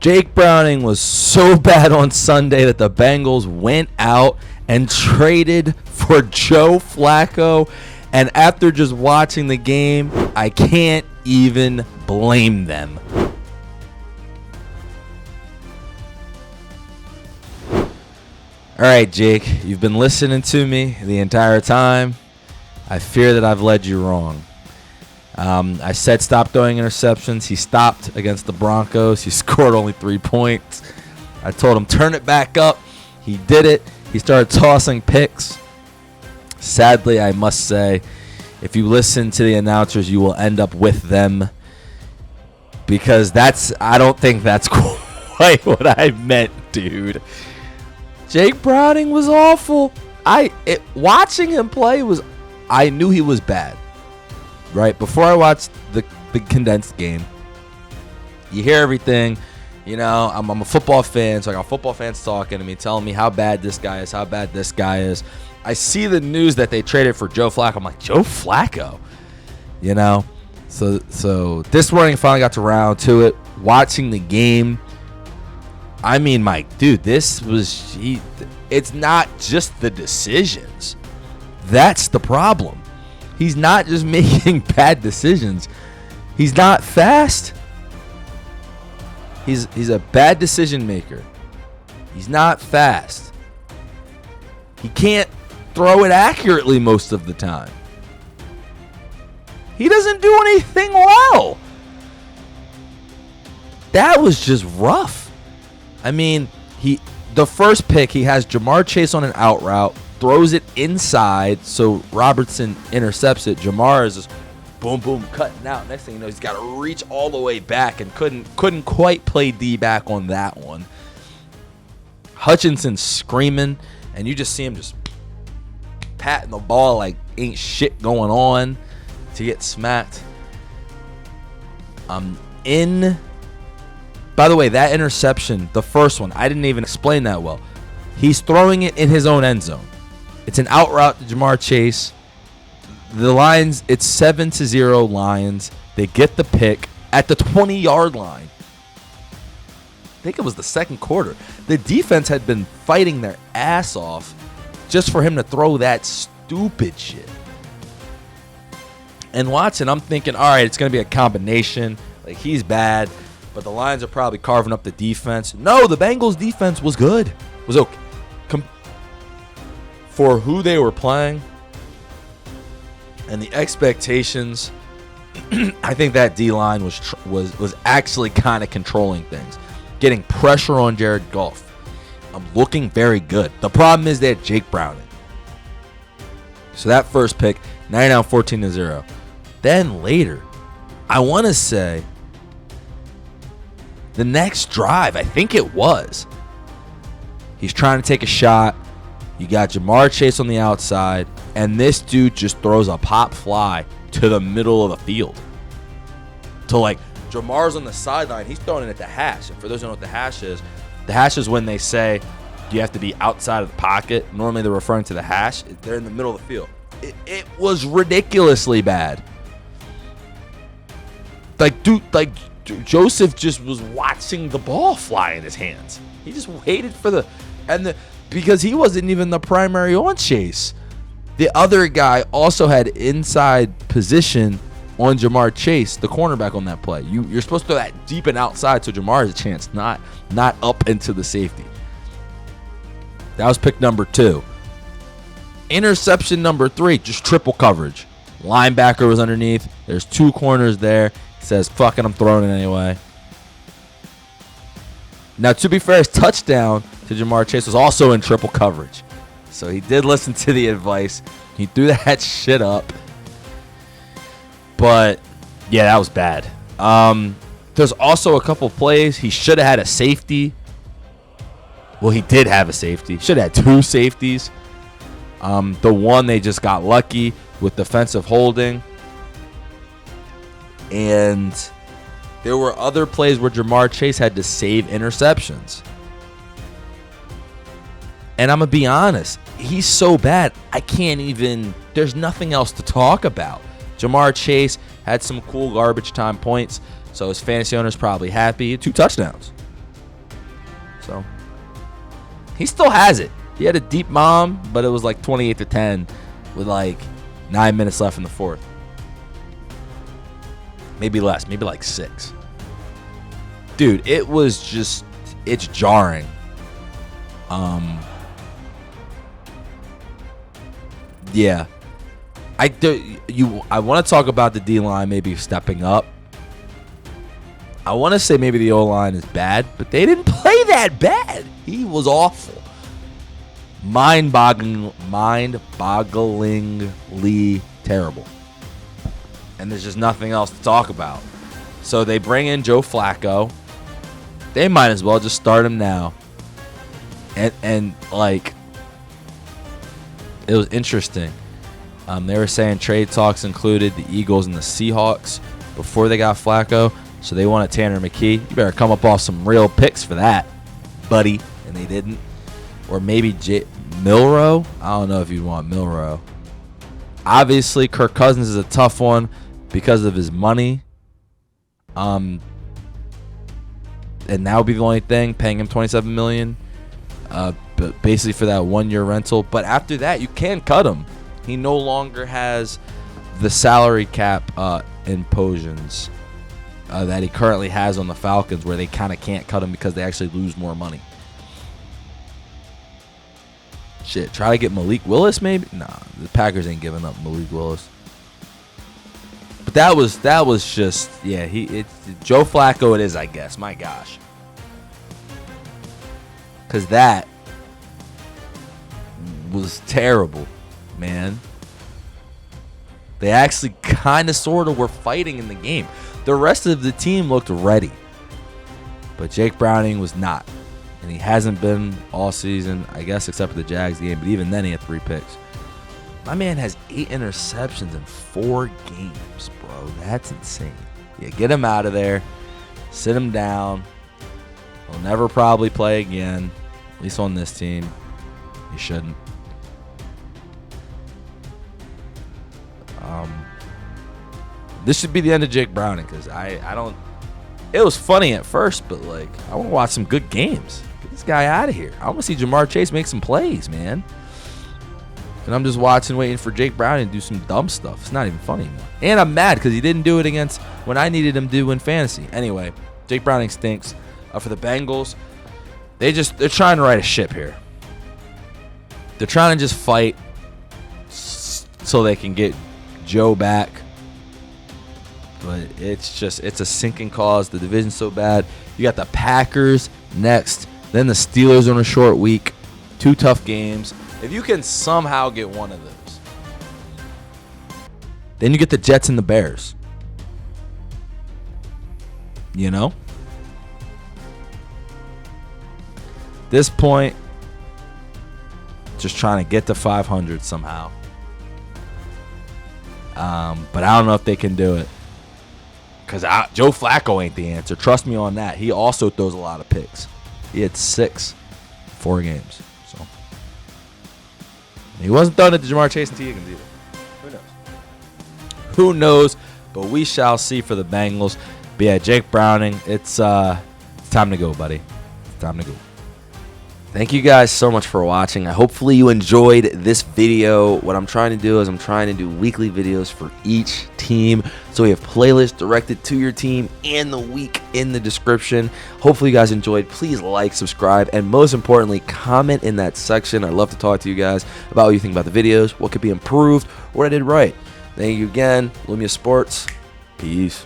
Jake Browning was so bad on Sunday that the Bengals went out and traded for Joe Flacco. And after just watching the game, I can't even blame them. All right, Jake, you've been listening to me the entire time. I fear that I've led you wrong. I said stop throwing interceptions. He stopped against the Broncos. He scored only 3 points. I told him turn it back up. He did it. He started tossing picks. Sadly, I must say, if you listen to the announcers, you will end up with them. Because I don't think that's quite what I meant, dude. Jake Browning was awful. Watching him play I knew he was bad. Right? Before I watched the condensed game, you hear everything. You know, I'm a football fan, so I got football fans talking to me, telling me how bad this guy is, how bad this guy is. I see the news that they traded for Joe Flacco. I'm like, Joe Flacco? You know? So this morning I finally got around to it. Watching the game, I mean, Mike, dude, it's not just the decisions. That's the problem. He's not just making bad decisions. He's not fast. He's a bad decision maker. He's not fast. He can't throw it accurately most of the time. He doesn't do anything well. That was just rough. I mean, the first pick, he has Jamar Chase on an out route, throws it inside, so Robertson intercepts it. Jamar is just boom, boom, cutting out. Next thing you know, he's got to reach all the way back and couldn't quite play D back on that one. Hutchinson's screaming, and you just see him just patting the ball like ain't shit going on to get smacked. By the way, that interception, the first one, I didn't even explain that well. He's throwing it in his own end zone. It's an out route to Jamar Chase. The Lions, it's 7-0 Lions. They get the pick at the 20-yard line. I think it was the second quarter. The defense had been fighting their ass off just for him to throw that stupid shit. And Watson, I'm thinking, all right, it's going to be a combination. Like, he's bad, but the Lions are probably carving up the defense. No, the Bengals' defense was good. Was okay. For who they were playing and the expectations, I think that D-line was actually kind of controlling things. Getting pressure on Jared Goff. Looking very good. The problem is they had Jake Browning. So that first pick, 9 out 14-0. Then later, I want to say the next drive, I think it was, he's trying to take a shot. You got Jamar Chase on the outside, and this dude just throws a pop fly to the middle of the field. To like, Jamar's on the sideline, he's throwing it at the hash. And for those who don't know what the hash is when they say you have to be outside of the pocket. Normally they're referring to the hash. They're in the middle of the field. It was ridiculously bad. Joseph just was watching the ball fly in his hands. He just waited for because he wasn't even the primary on Chase. The other guy also had inside position on Jamar Chase, the cornerback on that play. You're supposed to throw that deep and outside so Jamar has a chance, not up into the safety. That was pick number 2. Interception number 3, just triple coverage. Linebacker was underneath. There's 2 corners there. He says, fuck it, I'm throwing it anyway. Now, to be fair, his touchdown to Jamar Chase was also in triple coverage. So he did listen to the advice. He threw that shit up. But, yeah, that was bad. There's also a couple plays. He should have had a safety. Well, he did have a safety. Should have had 2 safeties. The one, they just got lucky with defensive holding. And there were other plays where Jamar Chase had to save interceptions. And I'm going to be honest, he's so bad, there's nothing else to talk about. Jamar Chase had some cool garbage time points, so his fantasy owner's probably happy. 2 touchdowns. So he still has it. He had a deep bomb, but it was like 28-10 with like 9 minutes left in the fourth. Maybe less, maybe like 6. Dude, it was just, it's jarring. Yeah. I want to talk about the D-line maybe stepping up. I want to say maybe the O-line is bad, but they didn't play that bad. He was awful. Mind-bogglingly terrible. And there's just nothing else to talk about. So they bring in Joe Flacco. They might as well just start him now. And like, it was interesting. They were saying trade talks included the Eagles and the Seahawks before they got Flacco. So they wanted Tanner McKee. You better come up off some real picks for that, buddy. And they didn't. Or maybe Milroe. I don't know if you'd want Milroe. Obviously, Kirk Cousins is a tough one because of his money. And that would be the only thing, paying him $27 million. But basically for that 1-year rental. But after that, you can cut him. He no longer has the salary cap impositions that he currently has on the Falcons, where they kind of can't cut him because they actually lose more money. Shit, try to get Malik Willis maybe? Nah, the Packers ain't giving up Malik Willis. But that was just, yeah, Joe Flacco it is, I guess. My gosh. Because that was terrible, man. They actually kind of sort of were fighting in the game. The rest of the team looked ready. But Jake Browning was not. And he hasn't been all season, I guess, except for the Jags game. But even then, he had 3 picks. My man has 8 interceptions in 4 games, bro. That's insane. Yeah, get him out of there. Sit him down. He'll never probably play again. At least on this team. He shouldn't. This should be the end of Jake Browning, because I don't. It was funny at first, but like, I want to watch some good games. Get this guy out of here. I want to see Jamar Chase make some plays, man. And I'm just watching, waiting for Jake Browning to do some dumb stuff. It's not even funny anymore. And I'm mad because he didn't do it against when I needed him to win fantasy. Anyway, Jake Browning stinks. For the Bengals, they're trying to right a ship here. They're trying to just fight so they can get Joe back. But it's a sinking cause. The division's so bad. You got the Packers next, then the Steelers on a short week. 2 tough games. If you can somehow get one of those, then you get the Jets and the Bears. You know? This point, just trying to get to 500 somehow. But I don't know if they can do it. Because Joe Flacco ain't the answer. Trust me on that. He also throws a lot of picks. He had 6, 4 games. So he wasn't throwing it to Jamar Chase and T. Higgins either. Who knows? Who knows? But we shall see for the Bengals. But yeah, Jake Browning, it's time to go, buddy. It's time to go. Thank you guys so much for watching. Hopefully you enjoyed this video. What I'm trying to do is I'm trying to do weekly videos for each team. So we have playlists directed to your team and the week in the description. Hopefully you guys enjoyed. Please like, subscribe, and most importantly, comment in that section. I'd love to talk to you guys about what you think about the videos, what could be improved, what I did right. Thank you again. Lumia Sports. Peace.